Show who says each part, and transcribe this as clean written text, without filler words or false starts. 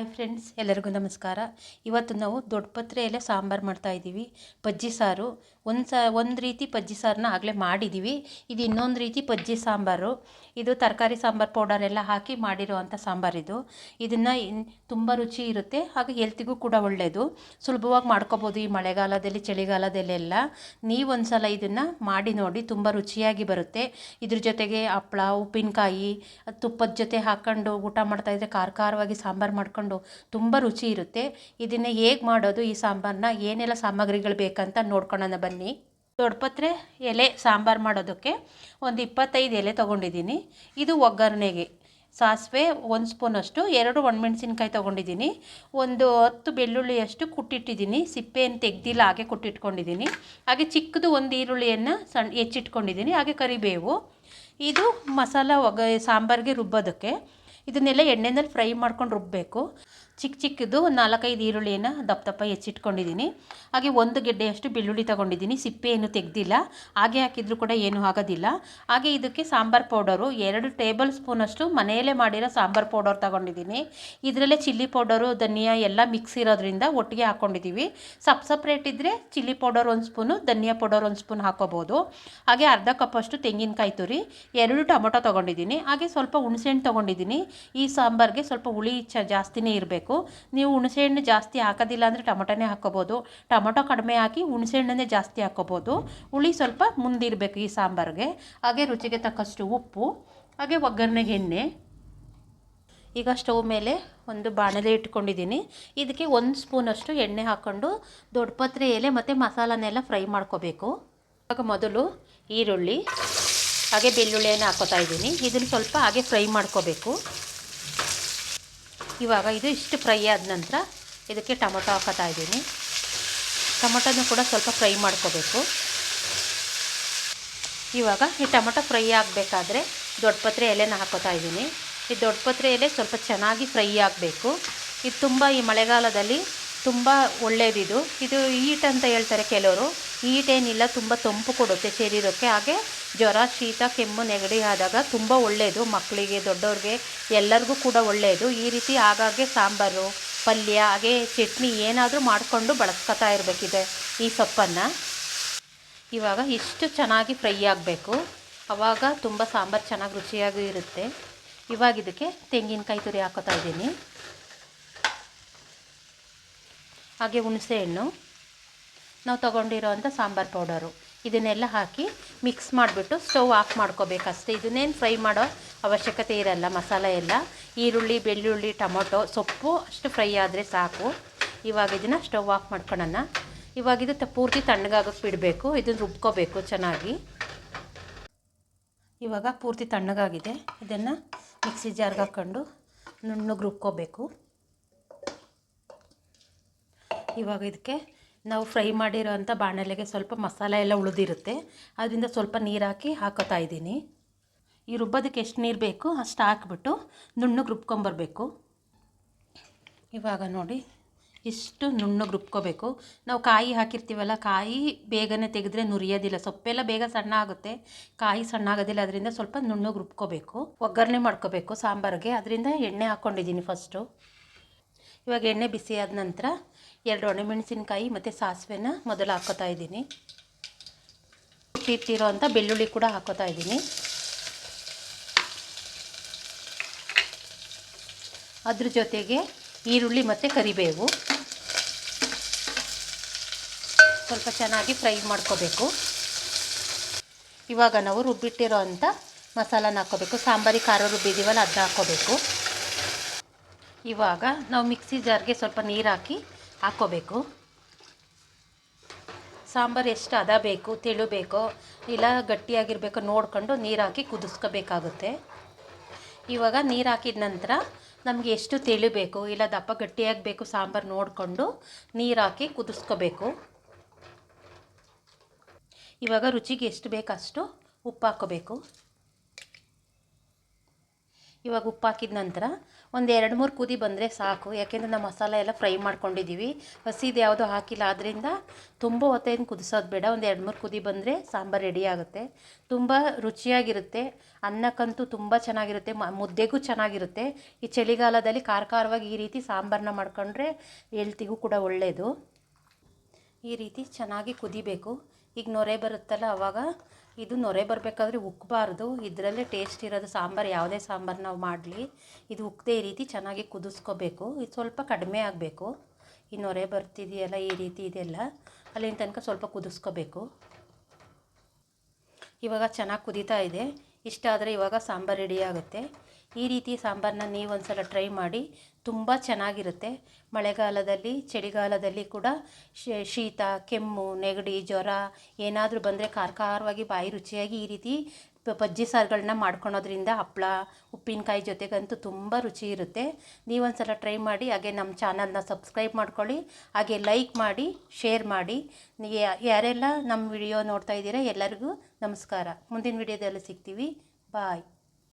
Speaker 1: Hi friends, ಎಲ್ಲರಿಗೂ ನಮಸ್ಕಾರ. ಇವತ್ತು ನಾವು ದೊಡ್ಡ ಪತ್ರೆಯಲ್ಲೇ ಸಾಂಬಾರು ಮಾಡ್ತಾಯಿದ್ದೀವಿ. ಪಜ್ಜಿ ಸಾರು. ಒಂದು ರೀತಿ ಪಜ್ಜಿ ಸಾರನ್ನ ಆಗಲೇ ಮಾಡಿದ್ದೀವಿ. ಇದು ಇನ್ನೊಂದು ರೀತಿ ಪಜ್ಜಿ ಸಾಂಬಾರು. ಇದು ತರಕಾರಿ ಸಾಂಬಾರು ಪೌಡರ್ ಎಲ್ಲ ಹಾಕಿ ಮಾಡಿರೋವಂಥ ಸಾಂಬಾರಿದು. ಇದನ್ನು ತುಂಬ ರುಚಿ ಇರುತ್ತೆ, ಹಾಗೆ ಹೆಲ್ತಿಗೂ ಕೂಡ ಒಳ್ಳೆಯದು. ಸುಲಭವಾಗಿ ಮಾಡ್ಕೋಬೋದು ಈ ಮಳೆಗಾಲದಲ್ಲಿ, ಚಳಿಗಾಲದಲ್ಲೆಲ್ಲ. ನೀವೊಂದು ಸಲ ಇದನ್ನು ಮಾಡಿ ನೋಡಿ, ತುಂಬ ರುಚಿಯಾಗಿ ಬರುತ್ತೆ. ಇದ್ರ ಜೊತೆಗೆ ಹಪ್ಪಳ, ಉಪ್ಪಿನಕಾಯಿ, ತುಪ್ಪದ ಜೊತೆ ಹಾಕ್ಕೊಂಡು ಊಟ ಮಾಡ್ತಾಯಿದ್ರೆ ಖಾರವಾಗಿ ಸಾಂಬಾರು ಮಾಡ್ಕೊಂಡು ತುಂಬ ರುಚಿ ಇರುತ್ತೆ. ಇದನ್ನು ಹೇಗೆ ಮಾಡೋದು, ಈ ಸಾಂಬಾರನ್ನ ಏನೆಲ್ಲ ಸಾಮಗ್ರಿಗಳು ಬೇಕಂತ ನೋಡ್ಕೊಳ್ಳೋಣ ಬನ್ನಿ. ದೊಡ್ಡಪತ್ರೆ ಎಲೆ ಸಾಂಬಾರು ಮಾಡೋದಕ್ಕೆ ಒಂದು 25 ಎಲೆ ತೊಗೊಂಡಿದ್ದೀನಿ. ಇದು ಒಗ್ಗರಣೆಗೆ ಸಾಸಿವೆ 1 ಸ್ಪೂನಷ್ಟು, 2 ಒಣಮೆಣಸಿನ್ಕಾಯಿ ತೊಗೊಂಡಿದ್ದೀನಿ, ಒಂದು 10 ಬೆಳ್ಳುಳ್ಳಿಯಷ್ಟು ಕುಟ್ಟಿಟ್ಟಿದ್ದೀನಿ. ಸಿಪ್ಪೆಯನ್ನು ತೆಗೆದಿಲ್ಲ, ಹಾಗೆ ಕುಟ್ಟಿಟ್ಕೊಂಡಿದ್ದೀನಿ. ಹಾಗೆ ಚಿಕ್ಕದು ಒಂದು ಈರುಳ್ಳಿಯನ್ನು ಹೆಚ್ಚಿಟ್ಕೊಂಡಿದ್ದೀನಿ. ಹಾಗೆ ಕರಿಬೇವು. ಇದು ಮಸಾಲ ಸಾಂಬಾರಿಗೆ ರುಬ್ಬೋದಕ್ಕೆ. ಇದನ್ನೆಲ್ಲ ಎಣ್ಣೆನಲ್ಲಿ ಫ್ರೈ ಮಾಡ್ಕೊಂಡು ರುಬ್ಬಬೇಕು. ಚಿಕ್ಕದು 4-5 ಈರುಳ್ಳಿಯನ್ನು ದಪ್ಪ ಹೆಚ್ಚಿಟ್ಕೊಂಡಿದ್ದೀನಿ. ಹಾಗೆ 1 ಗೆಡ್ಡೆಯಷ್ಟು ಬೆಳ್ಳುಳ್ಳಿ ತೊಗೊಂಡಿದ್ದೀನಿ. ಸಿಪ್ಪೆಯನ್ನು ತೆಗೆದಿಲ್ಲ, ಹಾಗೆ ಹಾಕಿದರೂ ಕೂಡ ಏನೂ ಆಗೋದಿಲ್ಲ. ಹಾಗೆ ಇದಕ್ಕೆ ಸಾಂಬಾರು ಪೌಡರು 2 ಟೇಬಲ್ ಸ್ಪೂನಷ್ಟು ಮನೆಯಲ್ಲೇ ಮಾಡಿರೋ ಸಾಂಬಾರು ಪೌಡರ್ ತೊಗೊಂಡಿದ್ದೀನಿ. ಇದರಲ್ಲೇ ಚಿಲ್ಲಿ ಪೌಡರು, ಧನಿಯಾ ಎಲ್ಲ ಮಿಕ್ಸ್ ಇರೋದ್ರಿಂದ ಒಟ್ಟಿಗೆ ಹಾಕ್ಕೊಂಡಿದ್ದೀವಿ. ಸಪ್ರೇಟ್ ಇದ್ದರೆ ಚಿಲ್ಲಿ ಪೌಡರ್ 1 ಸ್ಪೂನು, ಧನಿಯಾ ಪೌಡರ್ 1 ಸ್ಪೂನ್ ಹಾಕ್ಕೋಬೋದು. ಹಾಗೆ ಅರ್ಧ ಕಪ್ಪಷ್ಟು ತೆಂಗಿನಕಾಯಿ ತುರಿ, 2 ಟೊಮೊಟೊ ತೊಗೊಂಡಿದ್ದೀನಿ. ಹಾಗೆ ಸ್ವಲ್ಪ ಹುಣಸೆಹಣ್ಣು ತೊಗೊಂಡಿದ್ದೀನಿ. ಈ ಸಾಂಬಾರಿಗೆ ಸ್ವಲ್ಪ ಹುಳಿ ಜಾಸ್ತಿನೇ ಇರಬೇಕು. ನೀವು ಹುಣಸೆಹಣ್ಣು ಜಾಸ್ತಿ ಹಾಕೋದಿಲ್ಲ ಅಂದರೆ ಟೊಮೊಟೊನೇ ಹಾಕ್ಕೋಬೋದು. ಟೊಮೊಟೊ ಕಡಿಮೆ ಹಾಕಿ ಹುಣಸೆಹಣ್ಣನ್ನೇ ಜಾಸ್ತಿ ಹಾಕ್ಕೋಬೋದು. ಹುಳಿ ಸ್ವಲ್ಪ ಮುಂದಿರಬೇಕು ಈ ಸಾಂಬಾರಿಗೆ. ಹಾಗೆ ರುಚಿಗೆ ತಕ್ಕಷ್ಟು ಉಪ್ಪು, ಹಾಗೆ ಒಗ್ಗರಣೆಗೆ ಎಣ್ಣೆ. ಈಗ ಸ್ಟವ್ ಮೇಲೆ ಒಂದು ಬಾಣಲೆ ಇಟ್ಕೊಂಡಿದ್ದೀನಿ. ಇದಕ್ಕೆ 1 ಸ್ಪೂನಷ್ಟು ಎಣ್ಣೆ ಹಾಕ್ಕೊಂಡು ದೊಡ್ಡಪತ್ರೆ ಎಲೆ ಮತ್ತು ಮಸಾಲನೆಲ್ಲ ಫ್ರೈ ಮಾಡ್ಕೋಬೇಕು. ಇವಾಗ ಮೊದಲು ಈರುಳ್ಳಿ ಹಾಗೆ ಬೆಳ್ಳುಳ್ಳಿಯನ್ನು ಹಾಕ್ಕೋತಾ ಇದ್ದೀನಿ. ಇದನ್ನು ಸ್ವಲ್ಪ ಹಾಗೆ ಫ್ರೈ ಮಾಡ್ಕೋಬೇಕು. ಇವಾಗ ಇದು ಇಷ್ಟು ಫ್ರೈ ಆದ ನಂತರ ಇದಕ್ಕೆ ಟೊಮೊಟೊ ಹಾಕೋತಾ ಇದ್ದೀನಿ. ಟೊಮೊಟೊನೂ ಕೂಡ ಸ್ವಲ್ಪ ಫ್ರೈ ಮಾಡ್ಕೋಬೇಕು. ಇವಾಗ ಈ ಟೊಮೊಟೊ ಫ್ರೈ ಆಗಬೇಕಾದ್ರೆ ದೊಡ್ಡಪತ್ರೆ ಎಲೆನ ಹಾಕೋತಾ ಇದ್ದೀನಿ. ಈ ದೊಡ್ಡಪತ್ರೆ ಎಲೆ ಸ್ವಲ್ಪ ಚೆನ್ನಾಗಿ ಫ್ರೈ ಆಗಬೇಕು. ಇದು ತುಂಬ ಈ ಮಳೆಗಾಲದಲ್ಲಿ ತುಂಬ ಒಳ್ಳೆಯದಿದು. ಇದು ಹೀಟ್ ಅಂತ ಹೇಳ್ತಾರೆ ಕೆಲವರು. ಹೀಟ್ ಏನಿಲ್ಲ, ತುಂಬ ತಂಪು ಕೊಡುತ್ತೆ ಶರೀರಕ್ಕೆ. ಹಾಗೆ ಜ್ವರ, ಶೀತ, ಕೆಮ್ಮು, ನೆಗಡಿ ಆದಾಗ ತುಂಬ ಒಳ್ಳೆಯದು. ಮಕ್ಕಳಿಗೆ, ದೊಡ್ಡವ್ರಿಗೆ ಎಲ್ಲರಿಗೂ ಕೂಡ ಒಳ್ಳೆಯದು. ಈ ರೀತಿ ಆಗಾಗ್ಗೆ ಸಾಂಬಾರು, ಪಲ್ಯ, ಹಾಗೆ ಚಟ್ನಿ ಏನಾದರೂ ಮಾಡಿಕೊಂಡು ಬಳಸ್ಕೊತಾ ಇರಬೇಕಿದೆ ಈ ಸೊಪ್ಪನ್ನು. ಇವಾಗ ಇಷ್ಟು ಚೆನ್ನಾಗಿ ಫ್ರೈ ಆಗಬೇಕು, ಆವಾಗ ತುಂಬ ಸಾಂಬಾರು ಚೆನ್ನಾಗಿ ರುಚಿಯಾಗಿ ಇರುತ್ತೆ. ಇವಾಗ ಇದಕ್ಕೆ ತೆಂಗಿನಕಾಯಿ ತುರಿ ಹಾಕೋತಾ ಇದ್ದೀನಿ. ಹಾಗೆ ಹುಣಸೆಹಣ್ಣು, ನಾವು ತೊಗೊಂಡಿರೋವಂಥ ಸಾಂಬಾರು ಪೌಡರು, ಇದನ್ನೆಲ್ಲ ಹಾಕಿ ಮಿಕ್ಸ್ ಮಾಡಿಬಿಟ್ಟು ಸ್ಟವ್ ಆಫ್ ಮಾಡ್ಕೋಬೇಕಷ್ಟೇ. ಇದನ್ನೇನು ಫ್ರೈ ಮಾಡೋ ಅವಶ್ಯಕತೆ ಇರಲ್ಲ. ಮಸಾಲೆ ಎಲ್ಲ ಈರುಳ್ಳಿ, ಬೆಳ್ಳುಳ್ಳಿ, ಟೊಮೊಟೊ, ಸೊಪ್ಪು ಅಷ್ಟು ಫ್ರೈ ಆದರೆ ಸಾಕು. ಇವಾಗ ಇದನ್ನು ಸ್ಟವ್ ಆಫ್ ಮಾಡ್ಕೊಳ್ಳೋಣ. ಇವಾಗ ಇದು ಪೂರ್ತಿ ತಣ್ಣಗಾಗೋಕ್ಕೆ ಬಿಡಬೇಕು. ಇದನ್ನು ರುಬ್ಕೋಬೇಕು ಚೆನ್ನಾಗಿ. ಇವಾಗ ಪೂರ್ತಿ ತಣ್ಣಗಾಗಿದೆ. ಇದನ್ನು ಮಿಕ್ಸಿ ಜಾರ್ಗೆ ಹಾಕ್ಕೊಂಡು ನುಣ್ಣಗೆ ರುಬ್ಕೋಬೇಕು. ಇವಾಗ ಇದಕ್ಕೆ ನಾವು ಫ್ರೈ ಮಾಡಿರೋ ಅಂಥ ಬಾಣಲೆಗೆ ಸ್ವಲ್ಪ ಮಸಾಲೆ ಎಲ್ಲ ಉಳಿದಿರುತ್ತೆ, ಅದರಿಂದ ಸ್ವಲ್ಪ ನೀರು ಹಾಕೋತಾ ಇದ್ದೀನಿ. ಈ ರುಬ್ಬೋದಕ್ಕೆ ಎಷ್ಟು ನೀರು ಬೇಕು ಅಷ್ಟು ಹಾಕ್ಬಿಟ್ಟು ನುಣ್ಣಗೆ ರುಬ್ಕೊಂಬರ್ಬೇಕು. ಇವಾಗ ನೋಡಿ ಇಷ್ಟು ನುಣ್ಣಗೆ ರುಬ್ಕೋಬೇಕು. ನಾವು ಕಾಯಿ ಹಾಕಿರ್ತೀವಲ್ಲ, ಕಾಯಿ ಬೇಗನೆ ತೆಗೆದ್ರೆ ನುರಿಯೋದಿಲ್ಲ. ಸೊಪ್ಪೆಲ್ಲ ಬೇಗ ಸಣ್ಣ ಆಗುತ್ತೆ, ಕಾಯಿ ಸಣ್ಣ ಆಗೋದಿಲ್ಲ. ಅದರಿಂದ ಸ್ವಲ್ಪ ನುಣ್ಣಗೆ ರುಬ್ಕೋಬೇಕು. ಒಗ್ಗರಣೆ ಮಾಡ್ಕೋಬೇಕು ಸಾಂಬಾರಿಗೆ. ಅದರಿಂದ ಎಣ್ಣೆ ಹಾಕ್ಕೊಂಡಿದ್ದೀನಿ ಫಸ್ಟು. ಇವಾಗ ಎಣ್ಣೆ ಬಿಸಿ ಆದ ನಂತರ 2 ಒಣಮೆಣಸಿನ್ಕಾಯಿ ಮತ್ತು ಸಾಸಿವೆನ ಮೊದಲು ಹಾಕ್ಕೋತಾ ಇದ್ದೀನಿ. ಇಟ್ಟಿರೋ ಅಂಥ ಬೆಳ್ಳುಳ್ಳಿ ಕೂಡ ಹಾಕ್ಕೋತಾ ಇದ್ದೀನಿ. ಅದ್ರ ಜೊತೆಗೆ ಈರುಳ್ಳಿ ಮತ್ತು ಕರಿಬೇವು ಸ್ವಲ್ಪ ಚೆನ್ನಾಗಿ ಫ್ರೈ ಮಾಡ್ಕೋಬೇಕು. ಇವಾಗ ನಾವು ರುಬ್ಬಿಟ್ಟಿರೋ ಅಂಥ ಮಸಾಲಾನ ಹಾಕ್ಕೋಬೇಕು. ಸಾಂಬಾರಿಗೆ ಖಾರ ರುಬ್ಬಿದ್ದೀವಲ್ಲ ಅದನ್ನ ಹಾಕ್ಕೋಬೇಕು. ಇವಾಗ ನಾವು ಮಿಕ್ಸಿ ಜಾರ್ಗೆ ಸ್ವಲ್ಪ ನೀರು ಹಾಕ್ಕೋಬೇಕು. ಸಾಂಬಾರು ಎಷ್ಟು ಹದ ಬೇಕು, ತೆಳು ಬೇಕೋ ಇಲ್ಲ ಗಟ್ಟಿಯಾಗಿರಬೇಕೋ ನೋಡ್ಕೊಂಡು ನೀರು ಹಾಕಿ ಕುದಿಸ್ಕೋಬೇಕಾಗುತ್ತೆ. ಇವಾಗ ನೀರು ಹಾಕಿದ ನಂತರ ನಮಗೆ ಎಷ್ಟು ತೆಳು ಬೇಕು ಇಲ್ಲ ದಪ್ಪ ಗಟ್ಟಿಯಾಗಬೇಕು ಸಾಂಬಾರು ನೋಡಿಕೊಂಡು ನೀರು ಹಾಕಿ ಕುದಿಸ್ಕೋಬೇಕು. ಇವಾಗ ರುಚಿಗೆ ಎಷ್ಟು ಬೇಕಷ್ಟು ಉಪ್ಪು ಹಾಕ್ಕೋಬೇಕು. ಇವಾಗ ಉಪ್ಪು ಹಾಕಿದ ನಂತರ ಒಂದು 2-3 ಕುದಿ ಬಂದರೆ ಸಾಕು. ಯಾಕೆಂದರೆ ನಾವು ಮಸಾಲೆ ಎಲ್ಲ ಫ್ರೈ ಮಾಡ್ಕೊಂಡಿದ್ದೀವಿ, ಹಸಿದು ಯಾವುದೂ ಹಾಕಿಲ್ಲ. ಆದ್ದರಿಂದ ತುಂಬ ಹೊತ್ತೇನು ಕುದಿಸೋದು ಬೇಡ. ಒಂದು 2-3 ಕುದಿ ಬಂದರೆ ಸಾಂಬಾರು ರೆಡಿ ಆಗುತ್ತೆ. ತುಂಬ ರುಚಿಯಾಗಿರುತ್ತೆ. ಅನ್ನಕ್ಕಂತೂ ತುಂಬ ಚೆನ್ನಾಗಿರುತ್ತೆ, ಮುದ್ದೆಗೂ ಚೆನ್ನಾಗಿರುತ್ತೆ. ಈ ಚಳಿಗಾಲದಲ್ಲಿ ಖಾರವಾಗಿ ಈ ರೀತಿ ಸಾಂಬಾರನ್ನ ಮಾಡ್ಕೊಂಡ್ರೆ ಹೆಲ್ತಿಗೂ ಕೂಡ ಒಳ್ಳೆಯದು. ಈ ರೀತಿ ಚೆನ್ನಾಗಿ ಕುದಿಬೇಕು. ಈಗ ನೊರೆ ಬರುತ್ತಲ್ಲ, ಆವಾಗ ಇದು ನೊರೆ ಬರಬೇಕಾದ್ರೆ ಉಕ್ಕಬಾರ್ದು. ಇದರಲ್ಲೇ ಟೇಸ್ಟ್ ಇರೋದು. ಸಾಂಬಾರು ಯಾವುದೇ ಸಾಂಬಾರು ನಾವು ಮಾಡಲಿ, ಇದು ಉಕ್ಕದೆ ಈ ರೀತಿ ಚೆನ್ನಾಗಿ ಕುದಿಸ್ಕೋಬೇಕು. ಇದು ಸ್ವಲ್ಪ ಕಡಿಮೆ ಆಗಬೇಕು. ಈ ನೊರೆ ಬರ್ತಿದೆಯಲ್ಲ, ಈ ರೀತಿ ಇದೆಲ್ಲ ಅಲ್ಲಿನ ತನಕ ಸ್ವಲ್ಪ ಕುದಿಸ್ಕೋಬೇಕು. ಇವಾಗ ಚೆನ್ನಾಗಿ ಕುದೀತಾ ಇದೆ. ಇಷ್ಟ ಆದರೆ ಇವಾಗ ಸಾಂಬಾರು ರೆಡಿ ಆಗುತ್ತೆ. ಈ ರೀತಿ ಸಾಂಬಾರನ್ನ ನೀವು ಒಂದ್ಸಲ ಟ್ರೈ ಮಾಡಿ, ತುಂಬ ಚೆನ್ನಾಗಿರುತ್ತೆ. ಮಳೆಗಾಲದಲ್ಲಿ, ಚಳಿಗಾಲದಲ್ಲಿ ಕೂಡ ಶೀತ, ಕೆಮ್ಮು, ನೆಗಡಿ, ಜ್ವರ ಏನಾದರೂ ಬಂದರೆ ಖಾರವಾಗಿ ಬಾಯಿ ರುಚಿಯಾಗಿ ಈ ರೀತಿ ಬಜ್ಜಿ ಸಾರುಗಳನ್ನ ಮಾಡ್ಕೊಳೋದ್ರಿಂದ ಹಪ್ಪಳ ಉಪ್ಪಿನಕಾಯಿ ಜೊತೆಗಂತೂ ತುಂಬ ರುಚಿ ಇರುತ್ತೆ. ನೀವೊಂದ್ಸಲ ಟ್ರೈ ಮಾಡಿ. ಹಾಗೆ ನಮ್ಮ ಚಾನಲ್ನ ಸಬ್ಸ್ಕ್ರೈಬ್ ಮಾಡ್ಕೊಳ್ಳಿ, ಹಾಗೆ ಲೈಕ್ ಮಾಡಿ, ಶೇರ್ ಮಾಡಿ. ಯಾರೆಲ್ಲ ನಮ್ಮ ವಿಡಿಯೋ ನೋಡ್ತಾ ಇದ್ದೀರಾ ಎಲ್ಲರಿಗೂ ನಮಸ್ಕಾರ. ಮುಂದಿನ ವಿಡಿಯೋದಲ್ಲಿ ಸಿಗ್ತೀವಿ. ಬಾಯ್.